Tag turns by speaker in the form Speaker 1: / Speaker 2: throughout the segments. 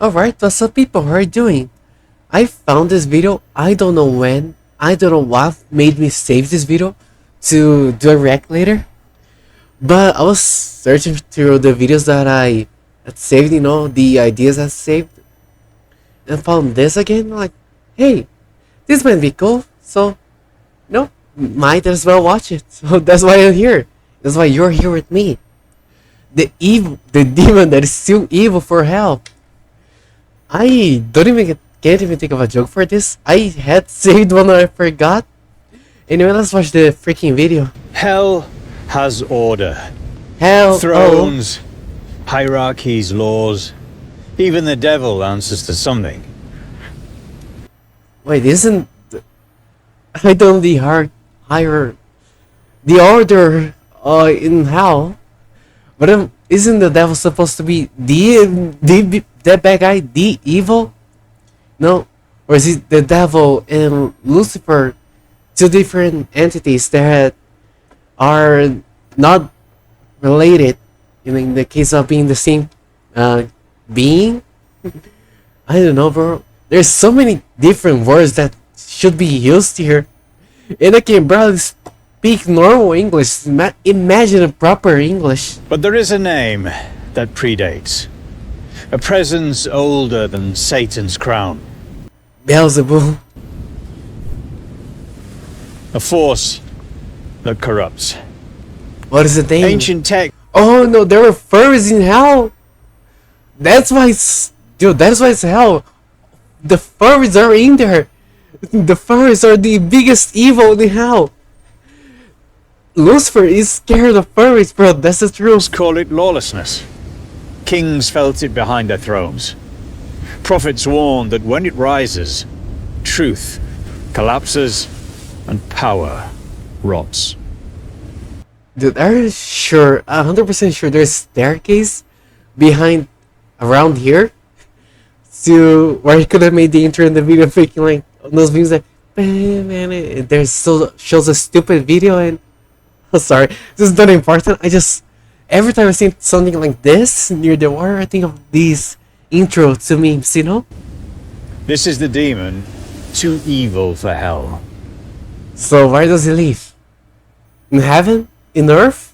Speaker 1: Alright, what's up people, how are you doing? I found this video, I don't know when, I don't know what made me save this video to do a react later. But I was searching through the videos that I had saved, the ideas I saved. And found this again, like, hey, this might be cool, so, might as well watch it. So that's why I'm here. That's why you're here with me. The demon that is still evil for hell. I can't even think of a joke for this. I had saved one I forgot. Anyway, let's watch the freaking video.
Speaker 2: Hell has order.
Speaker 1: Hell,
Speaker 2: thrones, hierarchies, laws. Even the devil answers to something.
Speaker 1: Wait, isn't I don't the order in hell? But isn't the devil supposed to be that bad guy, the evil? No, or is it the devil and Lucifer, two different entities that are not related? In the case of being the same being, I don't know, bro. There's so many different words that should be used here, and I can barely speak normal English. Imagine a proper English.
Speaker 2: But there is a name that predates. A presence older than Satan's crown.
Speaker 1: Beelzebub.
Speaker 2: A force that corrupts.
Speaker 1: What is the name?
Speaker 2: Ancient tech.
Speaker 1: Oh no, there were furries in hell. That's why it's hell. The furries are in there. The furries are the biggest evil in hell. Lucifer is scared of furries, bro. That's the truth.
Speaker 2: Call it lawlessness. Kings felt it behind their thrones. Prophets warned that when it rises, truth collapses and power rots.
Speaker 1: Dude, are you sure, 100% sure there's a staircase around here? To where he could have made the intro in the video making like those memes like, man, there's still shows a stupid video and sorry, this is not important. Every time I see something like this near the water, I think of these intro to memes,
Speaker 2: This is the demon, too evil for hell.
Speaker 1: So where does he live? In heaven? In earth?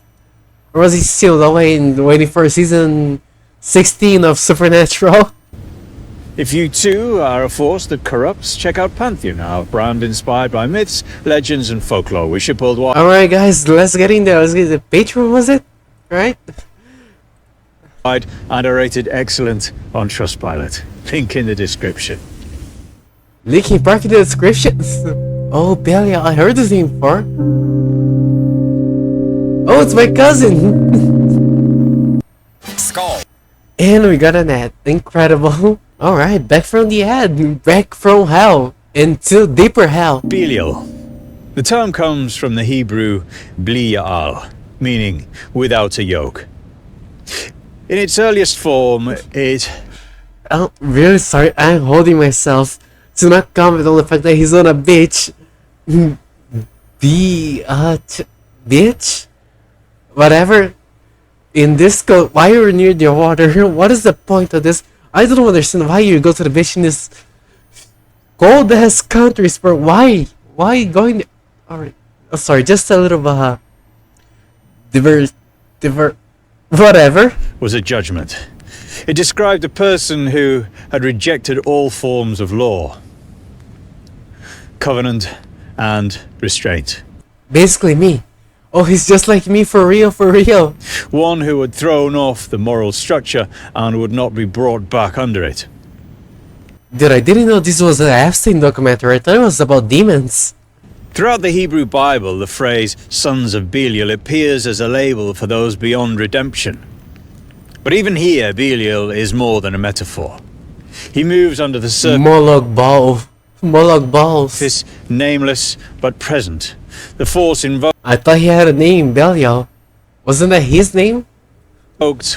Speaker 1: Or was he sealed away and waiting for season 16 of Supernatural?
Speaker 2: If you too are a force that corrupts, check out Pantheon, our brand inspired by myths, legends, and folklore. We ship worldwide.
Speaker 1: Alright guys, let's get in there. Let's get the Patreon, was it? Right?
Speaker 2: And are rated excellent on Trustpilot. Link in the description.
Speaker 1: Linkin Park in the description. Oh, Belia, I heard this name before. Oh, it's my cousin.
Speaker 2: Skull.
Speaker 1: And we got an ad. Incredible. Alright, back from the ad. Back from hell. Into deeper hell.
Speaker 2: Belial. The term comes from the Hebrew Blial, meaning without a yoke. In its earliest form, it...
Speaker 1: I'm really sorry. I'm holding myself to not comment on the fact that he's on a bitch. Bitch? Whatever. In this code, why you're near the water? What is the point of this? I don't understand why you go to the beach in this cold ass countries, bro. Why? Why going there? Alright. Oh, sorry, just a little whatever.
Speaker 2: Was a judgment. It described a person who had rejected all forms of law, covenant, and restraint.
Speaker 1: Basically me. Oh, he's just like me for real, for real.
Speaker 2: One who had thrown off the moral structure and would not be brought back under it.
Speaker 1: Dude, I didn't know this was an Epstein documentary. I thought it was about demons.
Speaker 2: Throughout the Hebrew Bible, the phrase sons of Belial appears as a label for those beyond redemption. But even here, Belial is more than a metaphor. He moves under the surface.
Speaker 1: Moloch balls.
Speaker 2: This nameless but present. The force invoked
Speaker 1: I thought he had a name, Belial. Wasn't that his name?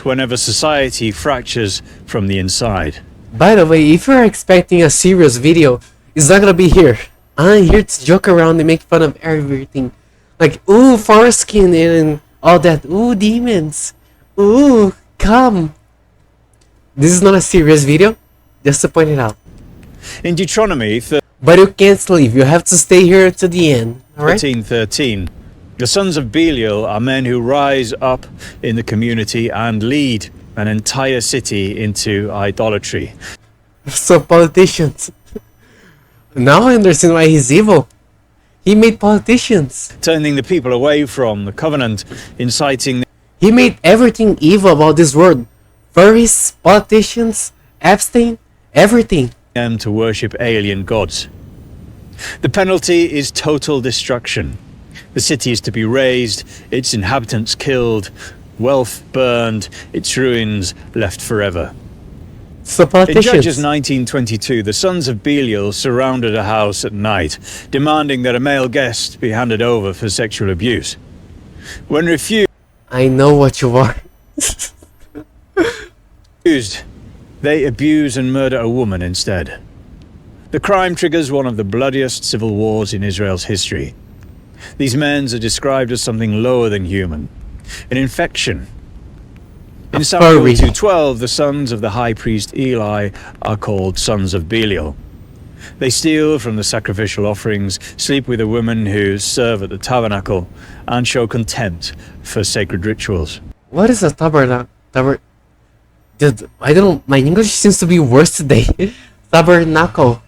Speaker 2: whenever society fractures from the inside.
Speaker 1: By the way, if you're expecting a serious video, it's not gonna be here. I'm here to joke around and make fun of everything. Like, ooh, foreskin and all that. Ooh, demons. Ooh, come. This is not a serious video. Just to point it out.
Speaker 2: In Deuteronomy
Speaker 1: But you can't leave. You have to stay here to the end. Alright?
Speaker 2: 13:13, the sons of Belial are men who rise up in the community and lead an entire city into idolatry.
Speaker 1: So politicians. Now I understand why he's evil. He made politicians.
Speaker 2: Turning the people away from the covenant, inciting
Speaker 1: He made everything evil about this world. Furries, politicians, Epstein, everything.
Speaker 2: them to worship alien gods. The penalty is total destruction. The city is to be razed, its inhabitants killed, wealth burned, its ruins left forever.
Speaker 1: So
Speaker 2: In
Speaker 1: politicians.
Speaker 2: Judges 19:22, the sons of Belial surrounded a house at night, demanding that a male guest be handed over for sexual abuse. When
Speaker 1: I know what you are.
Speaker 2: refused, they abuse and murder a woman instead. The crime triggers one of the bloodiest civil wars in Israel's history. These men are described as something lower than human, an infection. In Samuel
Speaker 1: furry.
Speaker 2: 2:12, the sons of the high priest Eli are called sons of Belial. They steal from the sacrificial offerings, sleep with the women who serve at the tabernacle, and show contempt for sacred rituals.
Speaker 1: What is a tabernacle? Dude, I don't know. My English seems to be worse today. Tabernacle.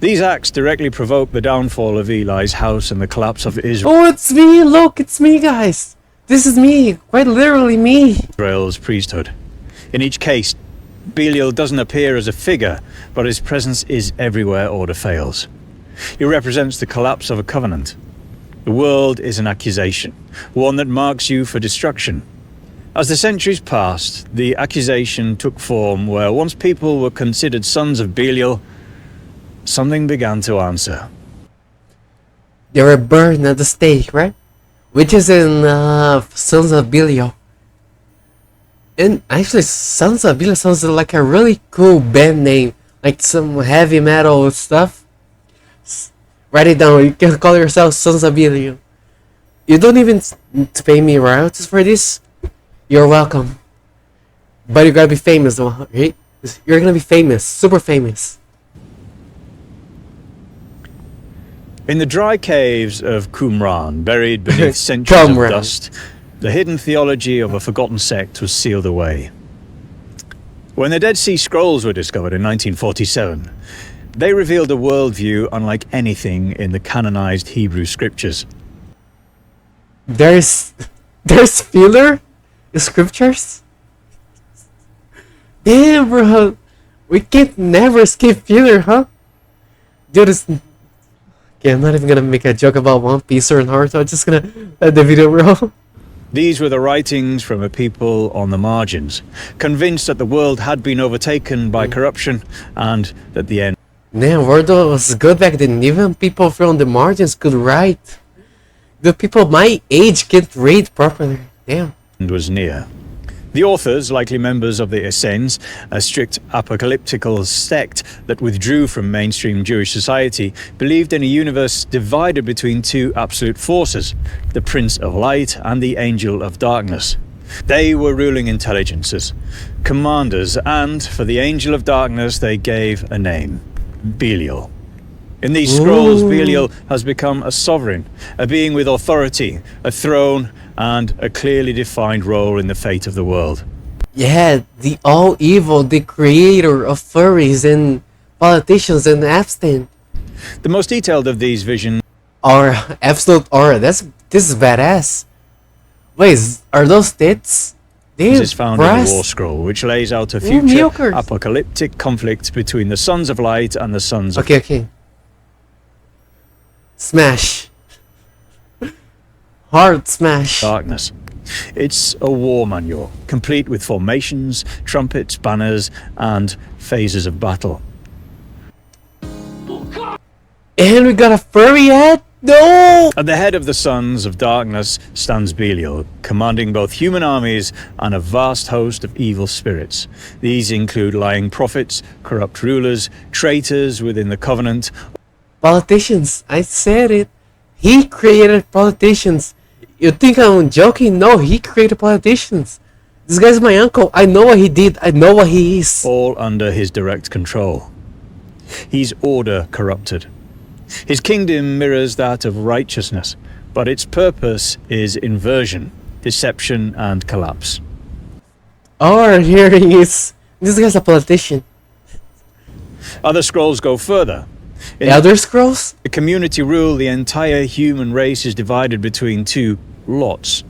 Speaker 2: These acts directly provoke the downfall of Eli's house and the collapse of
Speaker 1: Oh, it's me! Look, it's me, guys! This is me! Quite literally me!
Speaker 2: Israel's priesthood. In each case, Belial doesn't appear as a figure, but his presence is everywhere order fails. He represents the collapse of a covenant. The world is an accusation, one that marks you for destruction. As the centuries passed, the accusation took form where once people were considered sons of Belial, something began to answer.
Speaker 1: They were burned at the stake, right? Which is in Sons of Belial. And actually, Sons of Belial sounds like a really cool band name. Like some heavy metal stuff. Write it down. You can call yourself Sons of Belial. You don't even need to pay me royalties for this. You're welcome. But you gotta be famous though, right? You're gonna be famous. Super famous.
Speaker 2: In the dry caves of Qumran, buried beneath centuries of
Speaker 1: Qumran.
Speaker 2: dust, the hidden theology of a forgotten sect was sealed away. When the Dead Sea Scrolls were discovered in 1947, they revealed a worldview unlike anything in the canonized Hebrew scriptures.
Speaker 1: There's filler in scriptures. Damn, bro, we can't never escape filler, huh? Dude, it's... Okay, I'm not even gonna make a joke about One Piece or Naruto. I'm just gonna let the video roll.
Speaker 2: These were the writings from a people on the margins, convinced that the world had been overtaken by corruption and that the end
Speaker 1: Damn, Wordle was good back then. Even people from the margins could write. The people my age can't read properly. Damn.
Speaker 2: was near. The authors, likely members of the Essenes, a strict apocalyptical sect that withdrew from mainstream Jewish society, believed in a universe divided between two absolute forces, the Prince of Light and the Angel of Darkness. They were ruling intelligences, commanders, and for the Angel of Darkness they gave a name, Belial. In these scrolls, Belial has become a sovereign, a being with authority, a throne, and a clearly defined role in the fate of the world.
Speaker 1: Yeah, the all evil, the creator of furries and politicians and Epstein.
Speaker 2: The most detailed of these visions
Speaker 1: Aura, absolute aura. This is badass. Wait, are those tits? Damn,
Speaker 2: is found in the War Scroll, which lays out a future
Speaker 1: milkers.
Speaker 2: apocalyptic conflict between the Sons of Light and the Sons of
Speaker 1: Okay. Smash. Hard smash.
Speaker 2: Darkness. It's a war manual, complete with formations, trumpets, banners, and phases of battle.
Speaker 1: And we got a furry head? No!
Speaker 2: At the head of the Sons of Darkness stands Belial, commanding both human armies and a vast host of evil spirits. These include lying prophets, corrupt rulers, traitors within the covenant.
Speaker 1: Politicians, I said it. He created politicians. You think I'm joking? No, he created politicians. This guy's my uncle. I know what he did. I know what he is.
Speaker 2: all under his direct control. He's order corrupted. His kingdom mirrors that of righteousness, but its purpose is inversion, deception, and collapse.
Speaker 1: Or here he is. This guy's a politician.
Speaker 2: Other scrolls go further. In
Speaker 1: Elder Scrolls?
Speaker 2: the community rule, the entire human race is divided between two lots.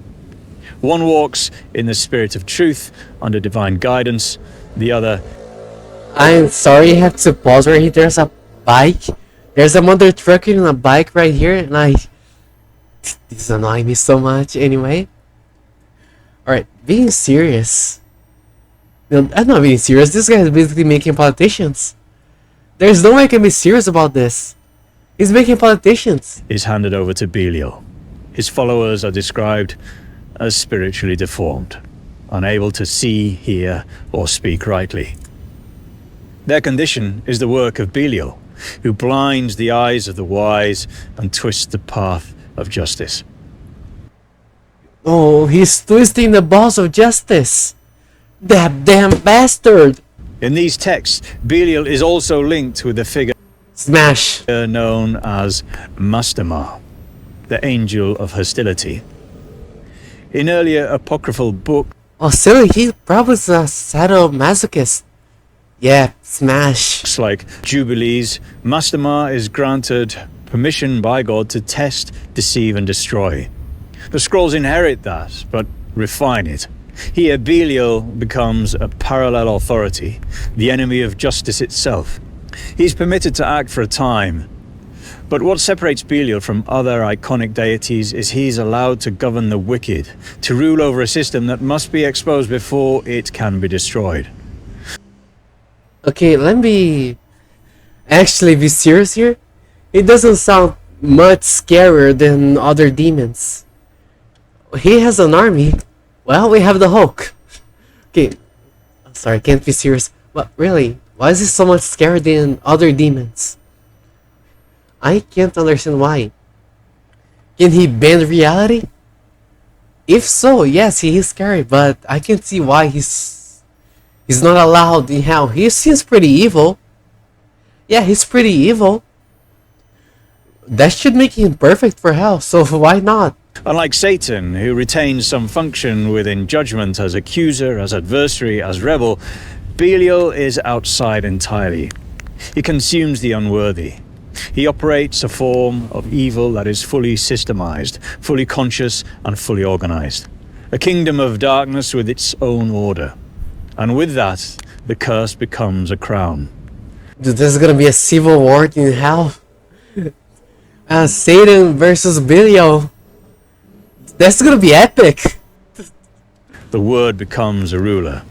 Speaker 2: One walks in the spirit of truth, under divine guidance. The other
Speaker 1: I'm sorry, I have to pause right here. There's a bike. There's a mother trucker on a bike right here, and this is annoying me so much. Anyway, alright, being serious. No, I'm not being serious. This guy is basically making politicians. There's no way I can be serious about this. He's making politicians.
Speaker 2: is handed over to Belial. His followers are described as spiritually deformed, unable to see, hear, or speak rightly. Their condition is the work of Belial, who blinds the eyes of the wise and twists the path of justice.
Speaker 1: Oh, he's twisting the balls of justice. That damn bastard.
Speaker 2: In these texts, Belial is also linked with the figure
Speaker 1: Smash.
Speaker 2: known as Mastamar, the angel of hostility. In earlier apocryphal books
Speaker 1: Oh, silly, he probably is a sadomasochist. Yeah, smash.
Speaker 2: like Jubilees, Mastamar is granted permission by God to test, deceive, and destroy. The scrolls inherit that, but refine it. Here, Belial becomes a parallel authority, the enemy of justice itself. He's permitted to act for a time, but what separates Belial from other iconic deities is he's allowed to govern the wicked, to rule over a system that must be exposed before it can be destroyed.
Speaker 1: Okay, let me actually be serious here. It doesn't sound much scarier than other demons. He has an army. Well, we have the Hulk. Okay, I'm sorry, I can't be serious. But really, why is this so much scarier than other demons? I can't understand why. Can he bend reality? If so, yes, he is scary, but I can't see why he's not allowed in hell. He seems pretty evil. Yeah, he's pretty evil. That should make him perfect for hell, so why not?
Speaker 2: Unlike Satan, who retains some function within judgment as accuser, as adversary, as rebel, Belial is outside entirely. He consumes the unworthy. He operates a form of evil that is fully systemized, fully conscious, and fully organized. A kingdom of darkness with its own order. And with that, the curse becomes a crown.
Speaker 1: Dude, this is gonna be a civil war in hell. Satan versus Belial. That's gonna be epic.
Speaker 2: The word becomes a ruler.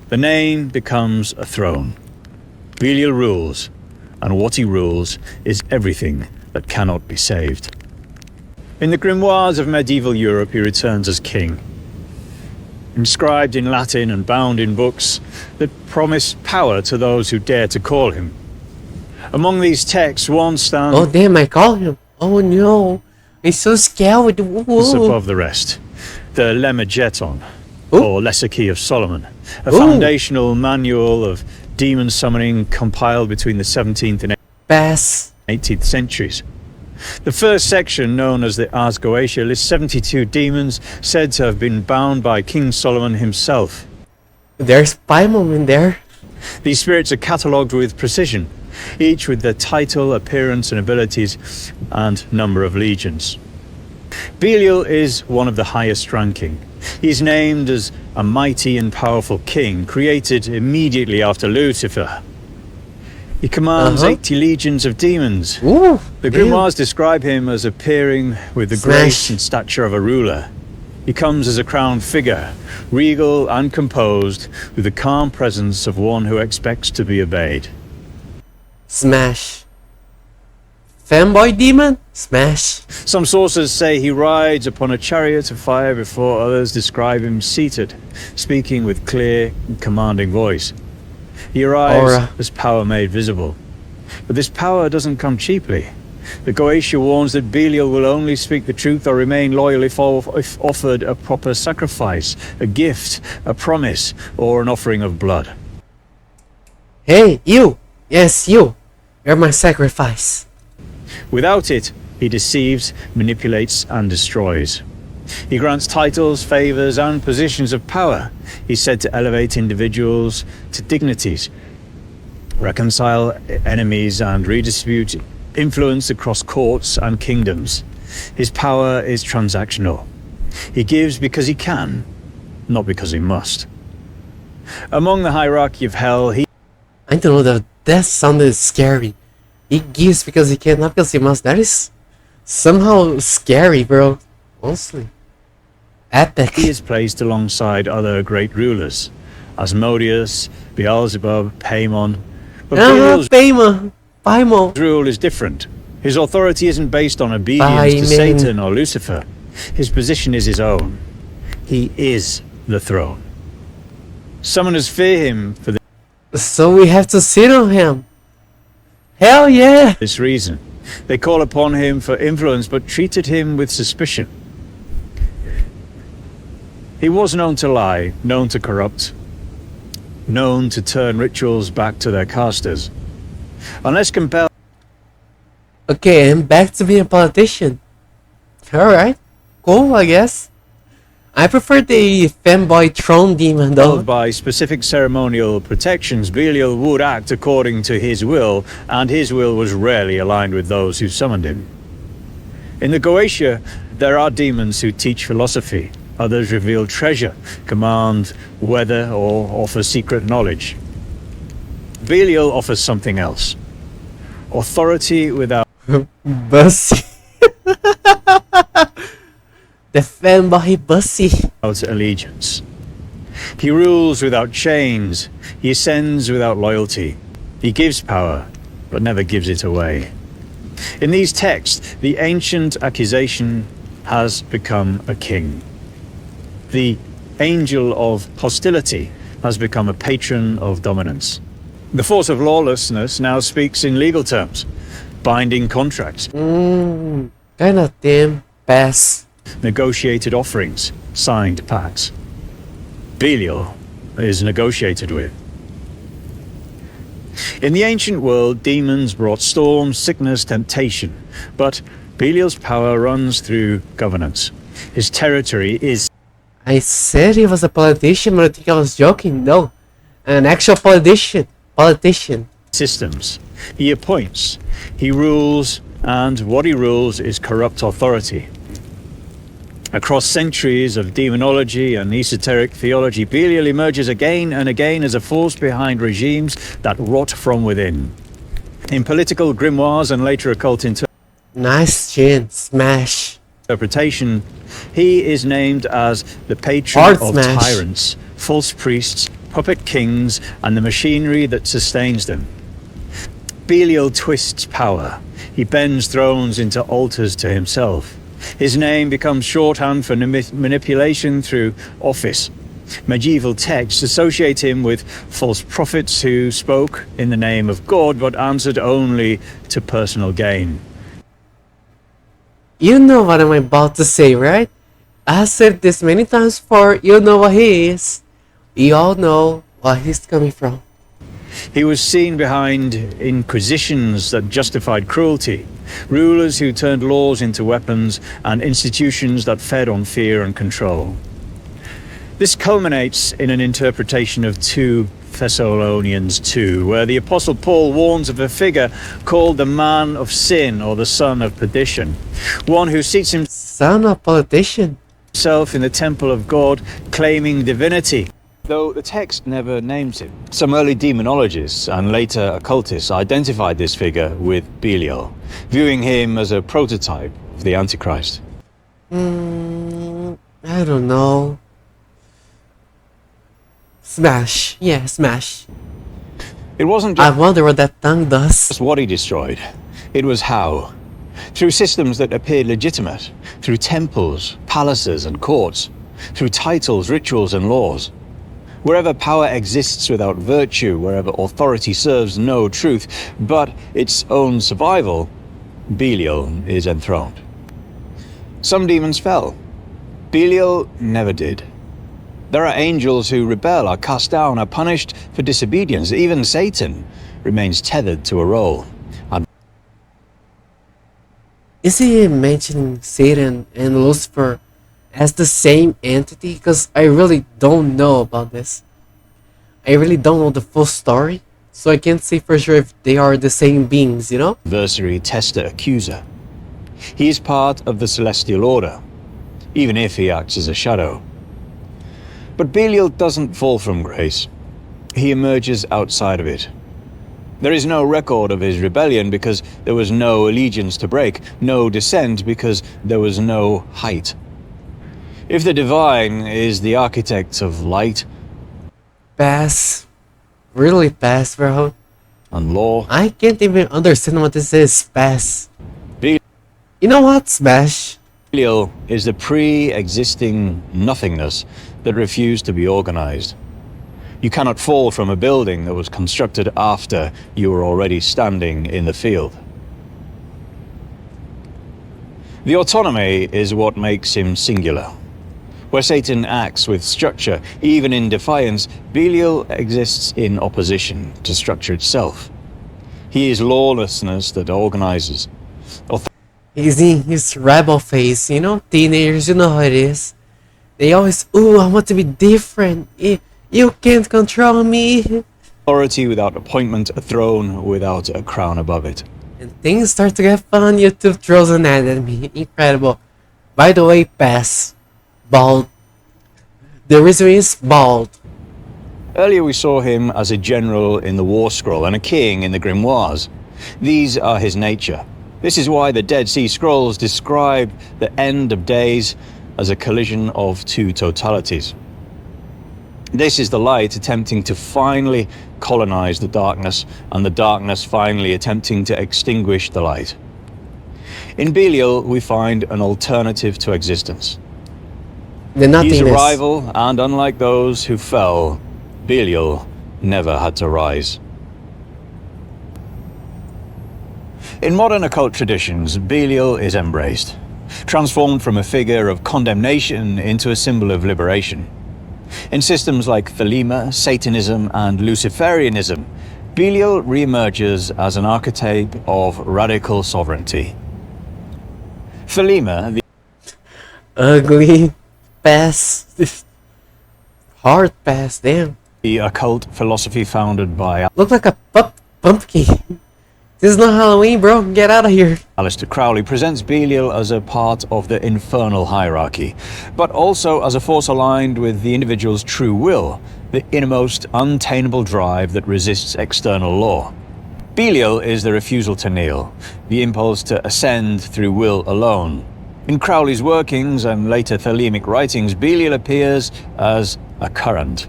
Speaker 2: The name becomes a throne. Belial rules, and what he rules is everything that cannot be saved. In the grimoires of medieval Europe, he returns as king, inscribed in Latin and bound in books that promise power to those who dare to call him. Among these texts, one stands
Speaker 1: Oh damn, I call him. Oh no. I'm so scared. Whoa.
Speaker 2: above the rest. The Lemegeton,
Speaker 1: Ooh.
Speaker 2: or Lesser Key of Solomon, a
Speaker 1: Ooh.
Speaker 2: foundational manual of demon summoning compiled between the 17th and
Speaker 1: Pass.
Speaker 2: 18th centuries. The first section, known as the Ars Goetia, lists 72 demons said to have been bound by King Solomon himself.
Speaker 1: There's Paimon in there.
Speaker 2: These spirits are catalogued with precision, each with their title, appearance, and abilities, and number of legions. Belial is one of the highest ranking. He's named as a mighty and powerful king, created immediately after Lucifer. He commands 80 legions of demons.
Speaker 1: Ooh.
Speaker 2: The
Speaker 1: damn.
Speaker 2: grimoires describe him as appearing with the
Speaker 1: Smash.
Speaker 2: grace and stature of a ruler. He comes as a crowned figure, regal and composed, with the calm presence of one who expects to be obeyed.
Speaker 1: Smash. Fanboy demon? Smash.
Speaker 2: Some sources say he rides upon a chariot of fire, before others describe him seated, speaking with clear and commanding voice. He arrives
Speaker 1: Aura.
Speaker 2: as power made visible. But this power doesn't come cheaply. The Goetia warns that Belial will only speak the truth or remain loyal if offered a proper sacrifice, a gift, a promise, or an offering of blood.
Speaker 1: Hey, you! Yes, you! You're my sacrifice.
Speaker 2: Without it, he deceives, manipulates, and destroys. He grants titles, favors, and positions of power. He's said to elevate individuals to dignities, reconcile enemies, and redistribute influence across courts and kingdoms. His power is transactional. He gives because he can, not because he must. Among the hierarchy of hell,
Speaker 1: I don't know, that sounded scary. He gives because he can, not because he must. That is somehow scary, bro. Honestly. Epic.
Speaker 2: he is placed alongside other great rulers, Asmodeus, Beelzebub, Paimon. But Belial's
Speaker 1: Paimon.
Speaker 2: rule is different. His authority isn't based on obedience to Satan or Lucifer. His position is his own. He is the throne. Summoners fear him for
Speaker 1: So we have to sit on him. Hell yeah!
Speaker 2: this reason. They call upon him for influence, but treated him with suspicion. He was known to lie, known to corrupt, known to turn rituals back to their casters. Unless compelled,
Speaker 1: Okay, I'm back to being a politician. Alright. Cool, I guess. I prefer the femboy throne demon though.
Speaker 2: by specific ceremonial protections, Belial would act according to his will, and his will was rarely aligned with those who summoned him. In the Goetia, there are demons who teach philosophy. Others reveal treasure, command weather, or offer secret knowledge. Belial offers something else. Authority without
Speaker 1: Bussy. The femboy Bussy.
Speaker 2: allegiance. He rules without chains. He ascends without loyalty. He gives power, but never gives it away. In these texts, the ancient accusation has become a king. The angel of hostility has become a patron of dominance. The force of lawlessness now speaks in legal terms, binding contracts,
Speaker 1: Kinda damn pass.
Speaker 2: negotiated offerings, signed pacts. Belial is negotiated with. In the ancient world, demons brought storms, sickness, temptation, but Belial's power runs through governance. His territory is
Speaker 1: I said he was a politician, but I think I was joking. No. An actual politician.
Speaker 2: systems. He appoints, he rules, and what he rules is corrupt authority. Across centuries of demonology and esoteric theology, Belial emerges again and again as a force behind regimes that rot from within. In political grimoires and later occult
Speaker 1: Nice chin. Smash.
Speaker 2: interpretation, he is named as the patron
Speaker 1: Hard
Speaker 2: of
Speaker 1: smash.
Speaker 2: tyrants, false priests, puppet kings, and the machinery that sustains them. Belial twists power. He bends thrones into altars to himself. His name becomes shorthand for manipulation through office. Medieval texts associate him with false prophets who spoke in the name of God but answered only to personal gain.
Speaker 1: You know what I'm about to say, right? I said this many times before. You know what he is. We all know where he's coming from.
Speaker 2: He was seen behind inquisitions that justified cruelty, rulers who turned laws into weapons, and institutions that fed on fear and control. This culminates in an interpretation of 2 Thessalonians 2, where the Apostle Paul warns of a figure called the man of sin or the son of perdition, one who seats
Speaker 1: Son of politician.
Speaker 2: himself in the temple of God, claiming divinity, though the text never names him. Some early demonologists and later occultists identified this figure with Belial, viewing him as a prototype of the Antichrist.
Speaker 1: I don't know. Smash. Yeah, smash.
Speaker 2: It wasn't
Speaker 1: I
Speaker 2: just
Speaker 1: wonder what that tongue does.
Speaker 2: what he destroyed, it was how. Through systems that appeared legitimate, through temples, palaces, and courts, through titles, rituals, and laws. Wherever power exists without virtue, wherever authority serves no truth but its own survival, Belial is enthroned. Some demons fell. Belial never did. There are angels who rebel, are cast down, are punished for disobedience. Even Satan remains tethered to a role.
Speaker 1: Is he mentioning Satan and Lucifer as the same entity? Because I really don't know about this. I really don't know the full story, so I can't say for sure if they are the same beings, you know?
Speaker 2: Adversary, tester, accuser. He is part of the celestial order, even if he acts as a shadow. But Belial doesn't fall from grace. He emerges outside of it. There is no record of his rebellion because there was no allegiance to break, no descent because there was no height. If the divine is the architect of light,
Speaker 1: Pass. Really pass, bro.
Speaker 2: and law,
Speaker 1: I can't even understand what this is. Pass.
Speaker 2: Belial
Speaker 1: You know what, Smash?
Speaker 2: is the pre-existing nothingness that refused to be organized. You cannot fall from a building that was constructed after you were already standing in the field. The autonomy is what makes him singular. Where Satan acts with structure, even in defiance, Belial exists in opposition to structure itself. He is lawlessness that organizes.
Speaker 1: He's in his rebel phase, you know? Teenagers, you know how it is. They always, ooh, I want to be different. You can't control me.
Speaker 2: Authority without appointment, a throne without a crown above it.
Speaker 1: And things start to get fun. YouTube throws an ad at me. Incredible. By the way, pass. Bald. The reason is bald.
Speaker 2: Earlier we saw him as a general in the War Scroll and a king in the Grimoires. These are his nature. This is why the Dead Sea Scrolls describe the end of days as a collision of two totalities. This is the light attempting to finally colonize the darkness, and the darkness finally attempting to extinguish the light. In Belial, we find an alternative to existence.
Speaker 1: The nothingness.
Speaker 2: He's a rival, and unlike those who fell, Belial never had to rise. In modern occult traditions, Belial is embraced, transformed from a figure of condemnation into a symbol of liberation. In systems like Thelema, Satanism, and Luciferianism, Belial reemerges as an archetype of radical sovereignty. Thelema, the
Speaker 1: Ugly. Pass. Hard pass, damn.
Speaker 2: occult philosophy founded by
Speaker 1: Look like a pumpkin. This is not Halloween, bro. Get out of here.
Speaker 2: Aleister Crowley, presents Belial as a part of the infernal hierarchy, but also as a force aligned with the individual's true will, the innermost, untameable drive that resists external law. Belial is the refusal to kneel, the impulse to ascend through will alone. In Crowley's workings and later Thelemic writings, Belial appears as a current,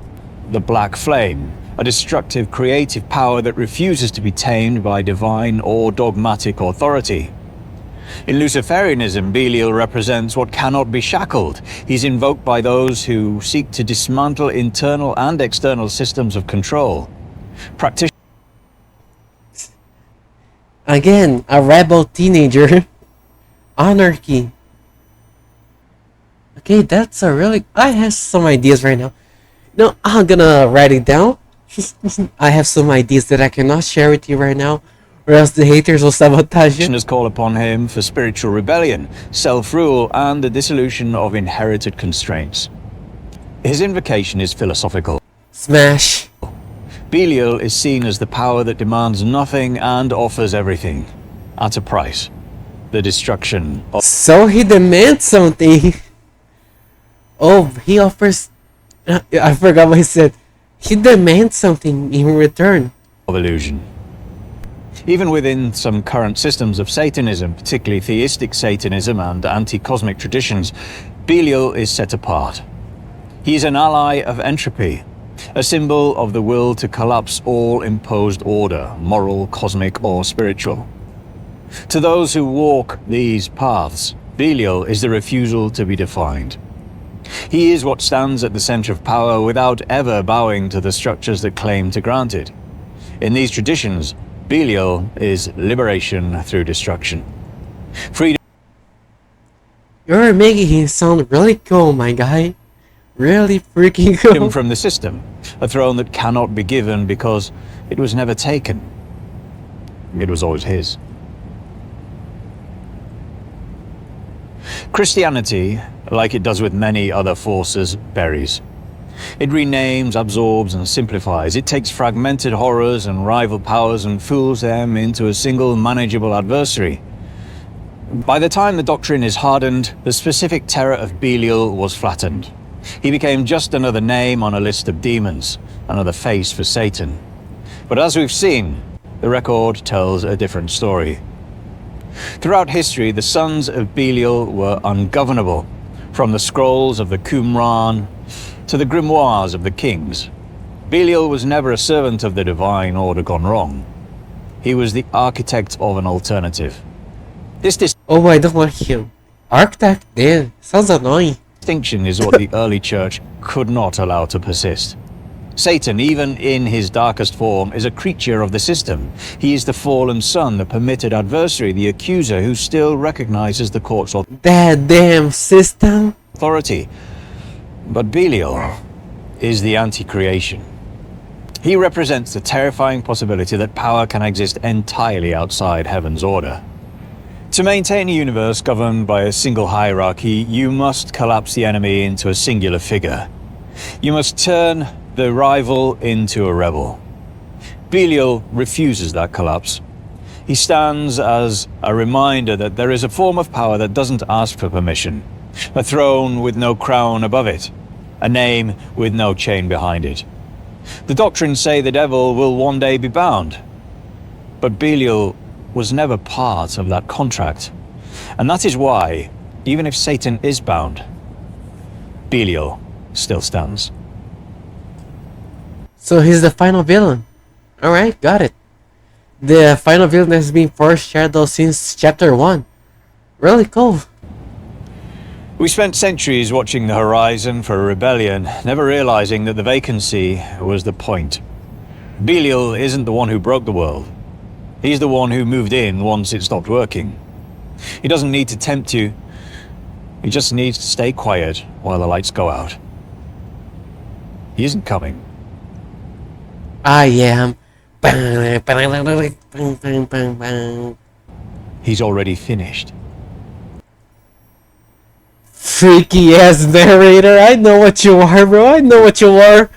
Speaker 2: the black flame, a destructive creative power that refuses to be tamed by divine or dogmatic authority. In Luciferianism, Belial represents what cannot be shackled. He's invoked by those who seek to dismantle internal and external systems of control. Practitioners
Speaker 1: Again, a rebel teenager. Anarchy. Okay, that's a really... I have some ideas right now. No, I'm gonna write it down. I have some ideas that I cannot share with you right now, or else the haters will sabotage it.
Speaker 2: call upon him for spiritual rebellion, self-rule, and the dissolution of inherited constraints. His invocation is philosophical.
Speaker 1: Smash.
Speaker 2: Belial is seen as the power that demands nothing and offers everything, at a price. The destruction of
Speaker 1: So he demands something. Oh, he offers... I forgot what he said. He demands something in return.
Speaker 2: illusion. Even within some current systems of Satanism, particularly theistic Satanism and anti-cosmic traditions, Belial is set apart. He is an ally of entropy, a symbol of the will to collapse all imposed order, moral, cosmic, or spiritual. To those who walk these paths, Belial is the refusal to be defined. He is what stands at the center of power without ever bowing to the structures that claim to grant it. In these traditions, Belial is liberation through destruction. Freedom
Speaker 1: You're making him sound really cool, my guy. Really freaking cool.
Speaker 2: from the system, a throne that cannot be given because it was never taken. It was always his. Christianity, like it does with many other forces, buries. It renames, absorbs, and simplifies. It takes fragmented horrors and rival powers and fools them into a single manageable adversary. By the time the doctrine is hardened, the specific terror of Belial was flattened. He became just another name on a list of demons, another face for Satan. But as we've seen, the record tells a different story. Throughout history, the sons of Belial were ungovernable, from the scrolls of the Qumran to the grimoires of the kings. Belial was never a servant of the divine order gone wrong. He was the architect of an alternative. This
Speaker 1: Oh, I don't like him. Architect? Damn, sounds annoying.
Speaker 2: distinction is what the early church could not allow to persist. Satan, even in his darkest form, is a creature of the system. He is the fallen son, the permitted adversary, the accuser who still recognizes the court's
Speaker 1: That damn system.
Speaker 2: authority. But Belial is the anti-creation. He represents the terrifying possibility that power can exist entirely outside heaven's order. To maintain a universe governed by a single hierarchy, you must collapse the enemy into a singular figure. You must turn the rival into a rebel. Belial refuses that collapse. He stands as a reminder that there is a form of power that doesn't ask for permission, a throne with no crown above it, a name with no chain behind it. The doctrines say the devil will one day be bound, but Belial was never part of that contract. And that is why, even if Satan is bound, Belial still stands.
Speaker 1: So he's the final villain. Alright, got it. The final villain has been foreshadowed since chapter 1. Really cool.
Speaker 2: We spent centuries watching the horizon for a rebellion, never realizing that the vacancy was the point. Belial isn't the one who broke the world. He's the one who moved in once it stopped working. He doesn't need to tempt you. He just needs to stay quiet while the lights go out. He isn't coming.
Speaker 1: I am.
Speaker 2: He's already finished.
Speaker 1: Freaky ass narrator. I know what you are, bro. I know what you are.